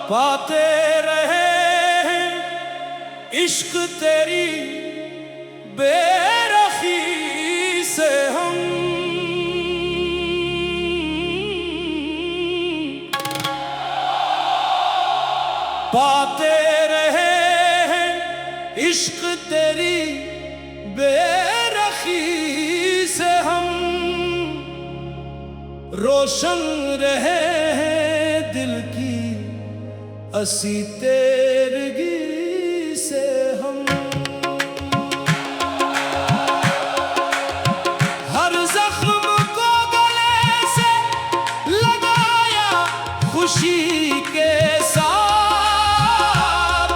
पाते रहे हैं इश्क तेरी बेरखी से हम, पाते रहे हैं इश्क तेरी बेरखी से हम, रोशन रहे हैं दिल की असी तेरगी से हम। हर जख्म को गले से लगाया खुशी के साथ,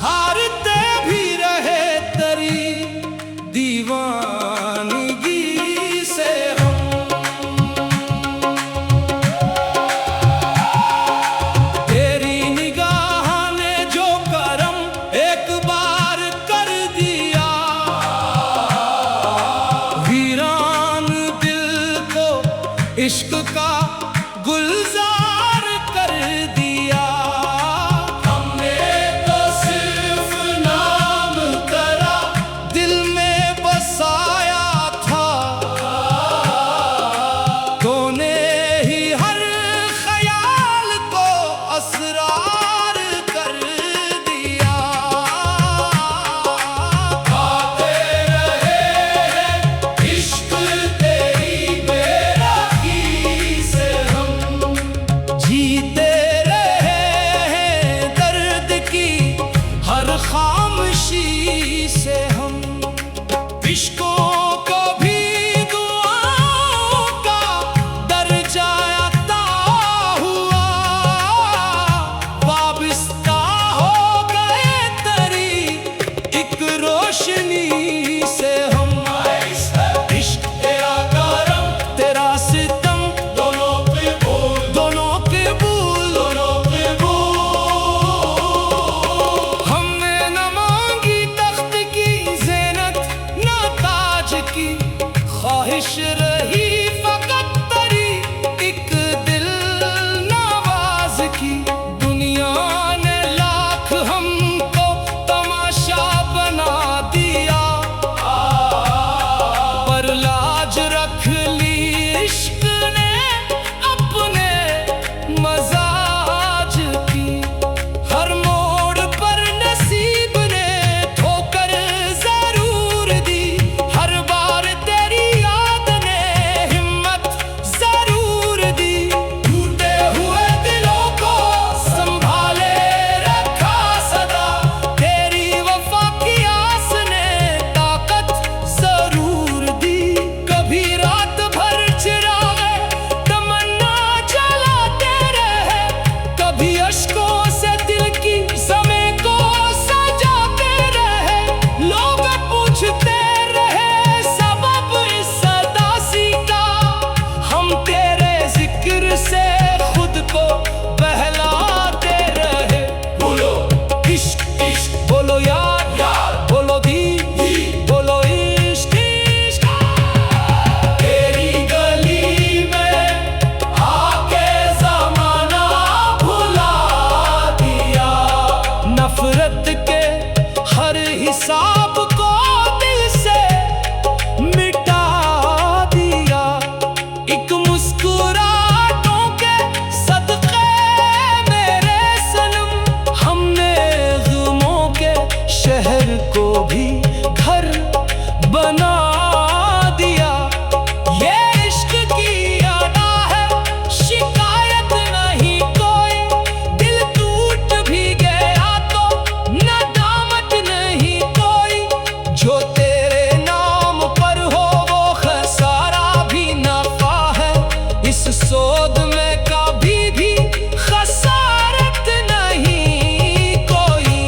हारते भी रहे तेरी दीवानगी से हम। तेरी निगाह ने जो करम एक बार कर दिया, वीरान दिल को इश्क का गुलजार कर दिया। हमने तो सिर्फ नाम तेरा दिल में बसाया था, तूने ही हर ख्याल को असरार कर दिया। पाते रहे हैं इश्क तेरी बेरखी से हम, जीते रहे हैं दर्द की हर खामोशी से हम। इश्कों को भी दुआओं का दर्जा अता हुआ, वाबिस्ता हो गए तेरी एक रोशनी से हम। इश्क तेरा करम तेरा सितम दोनों कबूल, दोनों कबूल, दोनों कबूल। हमने न मांगी तख्त की ज़ीनत न ताज की, ख्वाहिश रही फकत तेरी एक दिल नवाज की। दुनिया ने लाख हमको तमाशा बना दिया, पर लाज रख ली इश्क ने अपने मजाज की। हर मोड़ पर नसीब ने ठोकर जरूर दी, हर बार तेरी याद ने हिम्मत जरूर दी। टूटे हुए दिलों को संभाले रखा सदा, तेरी वफा की आस ने ताकत जरूर दी। कभी रात भर चिरागे तमन्ना जलाते रहे, कभी अश्कों से दिल की समय को सजाते रहे। लोग पूछते रहे सबब इस उदासी का, हम तेरे जिक्र से खुद को बहलाते रहे। बोलो इश्क इश्क, बोलो यार यार, बोलो दीन दीन, बोलो इश्क इश्क। तेरी गली में आके ज़माना भुला दिया, नफरत के हर हिसाब को दिल से मिटा दिया। एक मुस्कुराहटों के सदके मेरे सनम, हमने ग़मों के शहर को भी घर बना दिया। ये इश्क की अदा है शिकायत नहीं कोई, दिल टूट भी गया तो नदामत नहीं कोई। जो तेरे नाम पर हो वो खसारा भी नफा है, इस सोद में कभी भी खसारत नहीं कोई।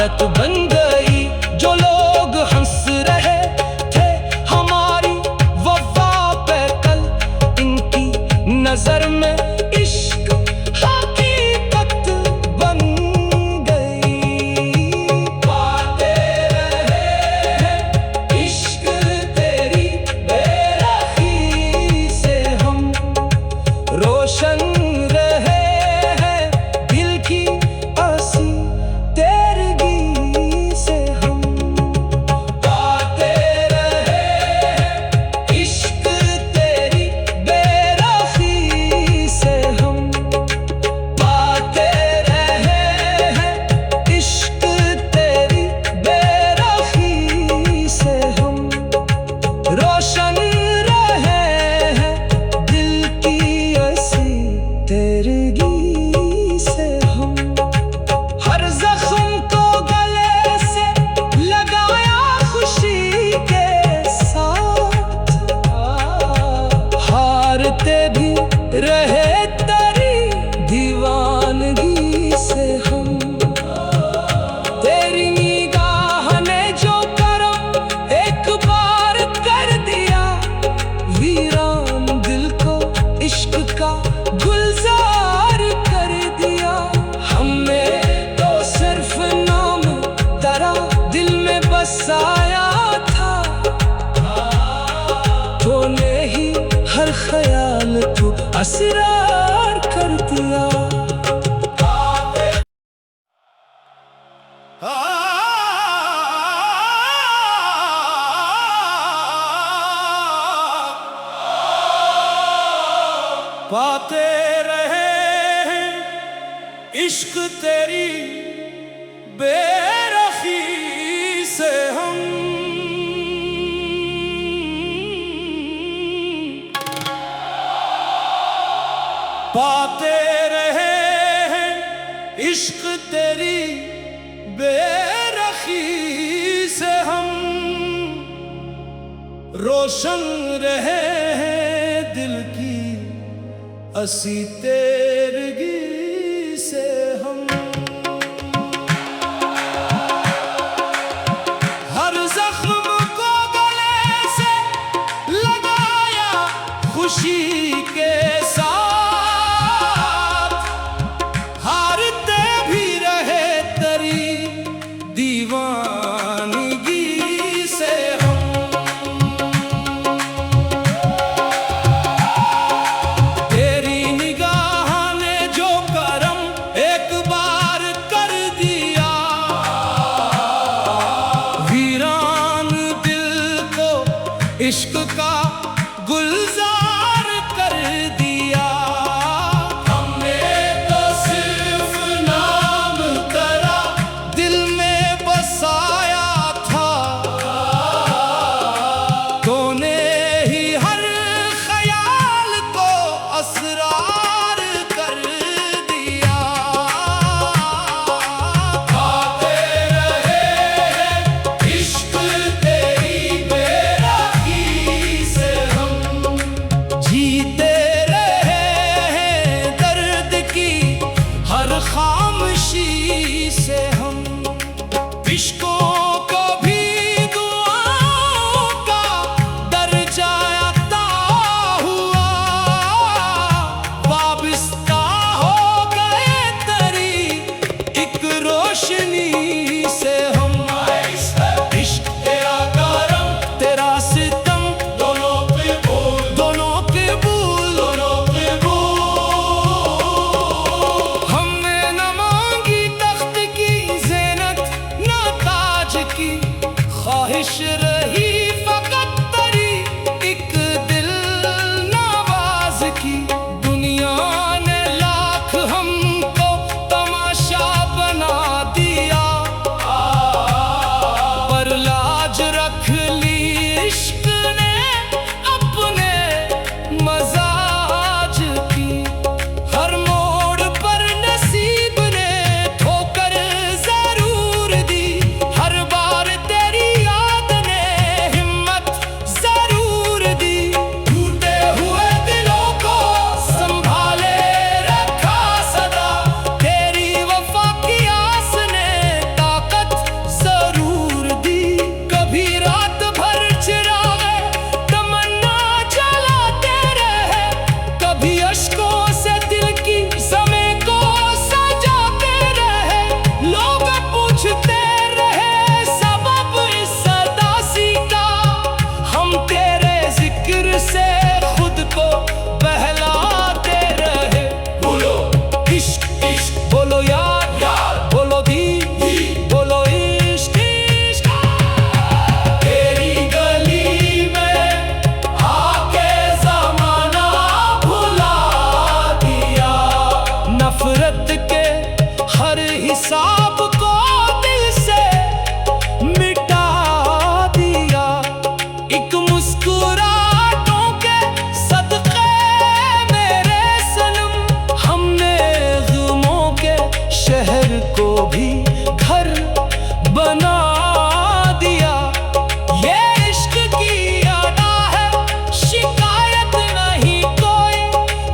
आदत बन गई। जो लोग हंस रहे थे हमारी वफा पे कल, इनकी नजर में इश्क हकीकत बन गई। पाते रहे हैं इश्क तेरी बेरखी से हम, रोशन रहे हैं दिल की असी तेरगी से हम। पाते रहे हैं इश्क तेरी बेरखी से हम, पाते रहे हैं इश्क तेरी बेरखी से हम, रोशन रहे हैं दिल की असी तेरगी से हम। हर जख्म को गले से लगाया खुशी के साथ, हारते भी रहे तेरी दीवानगी से हम। तेरी निगाह ने जो करम एक बार कर दिया, वीरान दिल को इश्क का गुलजार कर दिया। हमने तो सिर्फ नाम तेरा दिल में बसाया था, तूने ही हर ख्याल को असरार कर दिया। पाते रहे हैं इश्क तेरी बेरखी से हम, पाते रहे हैं इश्क तेरी बेरखी से हम, रोशन रहे हैं दिल की असी तेरगी से हम। हर जख्म को गले से लगाया खुशी के साथ, हारते भी रहे तेरी दीवानगी से हम। तेरी निगाह ने जो करम एक बार कर दिया, वीरान दिल को इश्क का गुलजार कर दिया। हमने तो सिर्फ नाम तेरा दिल में बसाया था, तूने ही हर ख्याल को असरार कर दिया। पाते रहे हैं इश्क तेरी बेरखी से हम, जीते रहे हैं दर्द की हर खामोशी से हम। इश्कों को भी दुआओं का दर्जा अता हुआ, वाबिस्ता हो गए तेरी एक रोशनी से हम। इश्क तेरा करम तेरा सितम दोनों कबूल, दोनों कबूल, दोनों कबूल। हमने न मांगी तख्त की ज़ीनत न ताज की, ख्वाहिश रही फकत तेरी एक दिल नवाज की। दुनिया ने लाख हमको तमाशा बना दिया, ख्वाब को दिल से मिटा दिया। एक मुस्कुराहटों के सदके मेरे सनम, हमने गमों के शहर को भी घर बना दिया। ये इश्क की अदा है, शिकायत नहीं कोई।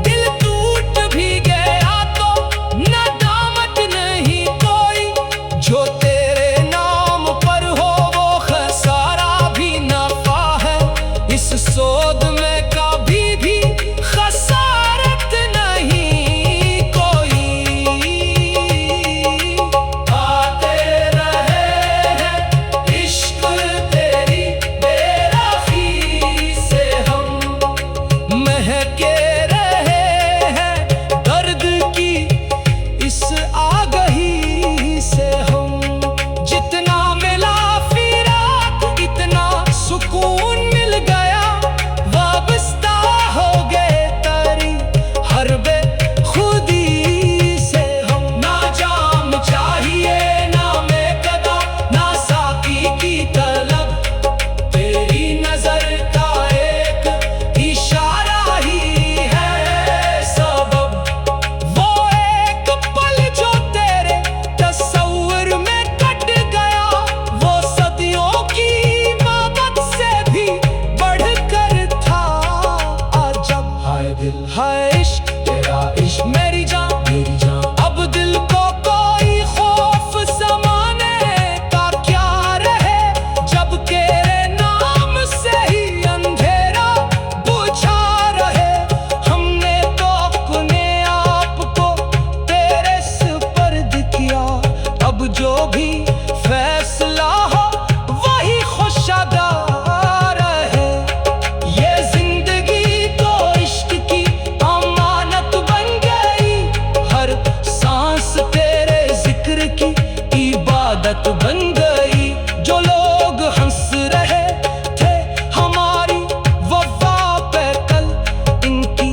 दिल टूट भी गया तो नदामत नहीं कोई। जो तेरे नाम पर हो वो खसारा भी नफा है। इस सोद में कभी भी खसारत नहीं कोई। आते रहे हैं इश्क तेरी बेराखी से हम, महके रहे हैं दर्द की इस आगही से हम। जितना मिला फिराक इतना सुकून मिल गया। वाबस्ता हो गए तेरी हर बेखुदी से हम। ना जाम चाहिए ना मेकदा ना साकी की तलब, तेरी नजर का एक इशारा ही है सबब। वो एक पल जो तेरे तस्वुर में कट गया, वो सदियों की मोहब्बत से भी बढ़कर था अजब। हाय दिल हाय इश्क तेरा इश्क मेरी जान अब दिल को कोई खौफ समाने का क्या रहे। जब तेरे नाम से ही अंधेरा बुझा रहे। हमने तो अपने आप को तेरे सुपर्द किया। अब जो भी फैसला हो वही खुशगवार है। ये जिंदगी तो इश्क की अमानत बन गई। हर सांस तेरे जिक्र की इबादत बन गई। जो लोग हंस रहे थे हमारी वफा पे कल, इनकी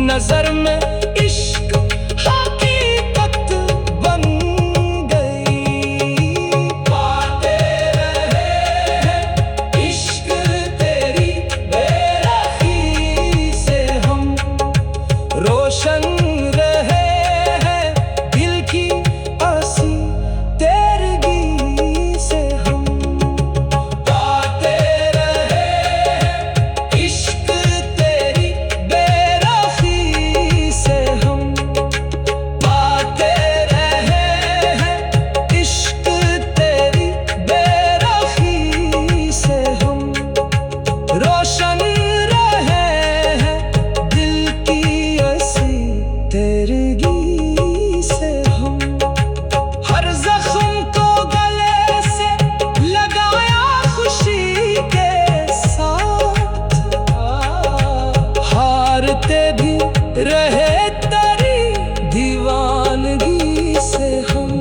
नजर में इश्क हकीकत बन गई। पाते रहे हैं इश्क तेरी बेराखी से हम, रोशन रहे हैं दिल की असी तेरगी से हम। पाते रहे हैं इश्क तेरी बेराखी से हम। पाते रहे हैं इश्क तेरी बेराखी से हम। रोशन रहे हैं दिल की असी तेरगी से हम। हर जख्म को गले से लगाया खुशी के साथ। हारते भी रहे तेरी दीवानगी से हम।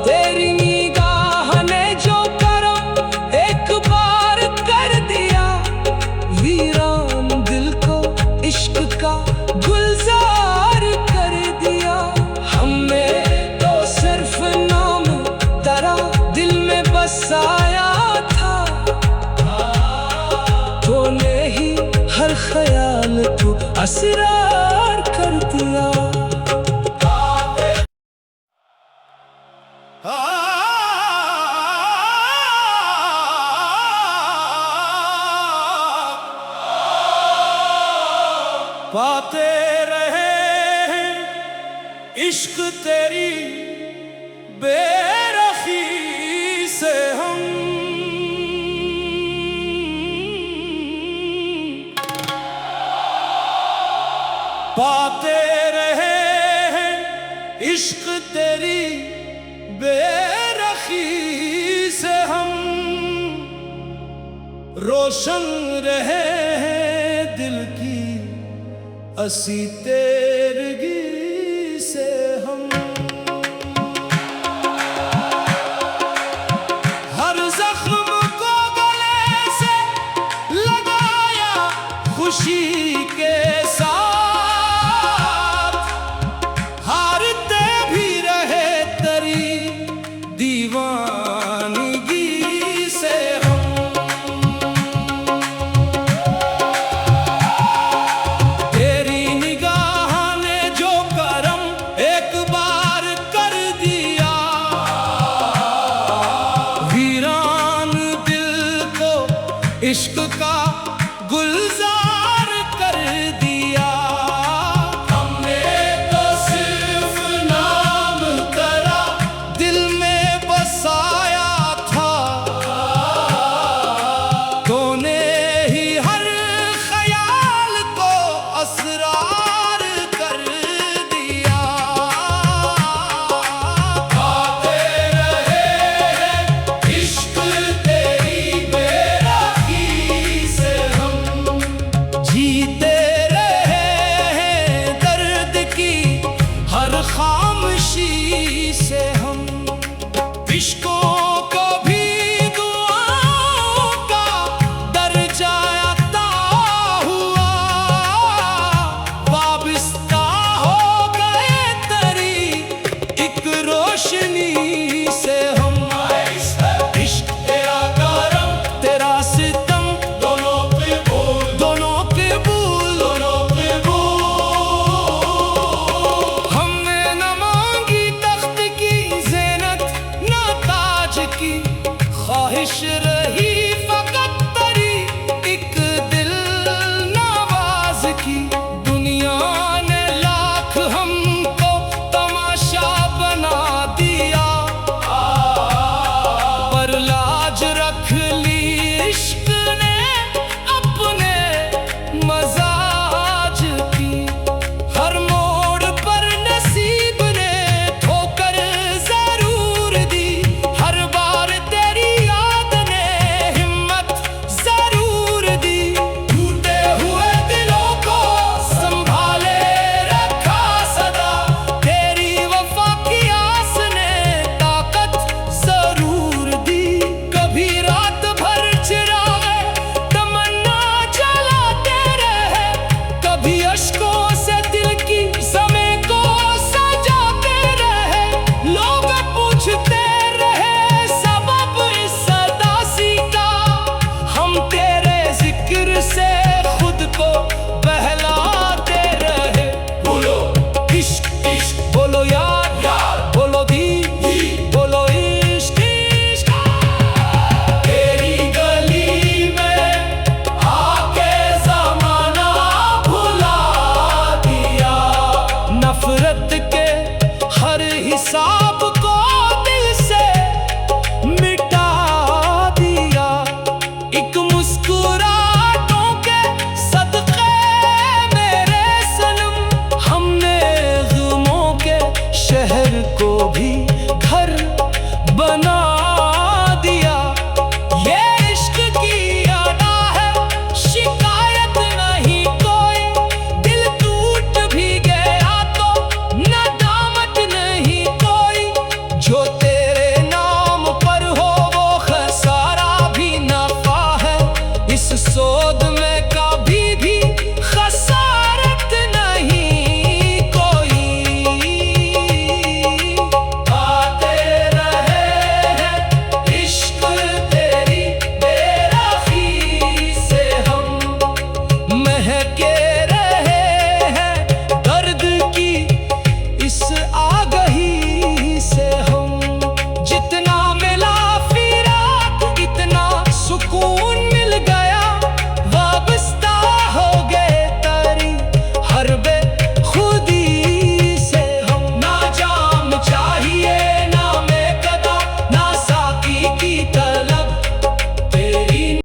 तेरी निगाह ने जो करम एक बार कर दिया, वीरान दिल को इश्क का गुलजार कर दिया। हमने तो सिर्फ नाम तेरा दिल में बसाया था। तूने ही हर ख्याल को असरार कर दिया। पाते रहे हैं इश्क तेरी बेरखी से हम। पाते रहे हैं इश्क तेरी बेरखी से हम। रोशन रहे हैं दिल की असी तेरगी से हम। हर जख्म को गले से लगाया खुशी के साथ। हारते भी रहे इश्कों को भी दुआओं का दर्जा अता हुआ, वाबिस्ता हो गए तेरी एक रोशनी से हम। इश्क तेरा करम तेरा सितम दोनों कबूल, दोनों कबूल, दोनों कबूल। हमने न मांगी तख्त की ज़ीनत न ताज की, ख्वाहिश रही फकत तेरी एक दिल नवाज की। दुनिया ने लाख हमको तमाशा बना दिया, पर लाज रख ली इश्क ने अपने मजाज की। हर मोड़ पर नसीब ने ठोकर जरूर दी, हर बार तेरी याद ने हिम्मत जरूर दी। टूटे हुए दिलों को संभाले रखा सदा, तेरी वफा की आस ने ताकत जरूर दी। कभी रात भर चिराए तमन्ना जलाते रहे, कभी अश्कों से दिल की ज़मे को सजाते रहे। लोग पूछते रहे सबब इस उदासी का, हम तेरे जिक्र से खुद को बहलाते रहे। बोलो इश्क इश्क, बोलो यार यार, बोलो दी दी, बोलो इश्क इश्क। तेरी गली में आके ज़माना भुला दिया, नफरत के हर हिसाब को दिल से मिटा दिया। एक मुस्कुराहटों के सदक़े मेरे सनम, हमने ग़मों के शहर को भी घर बना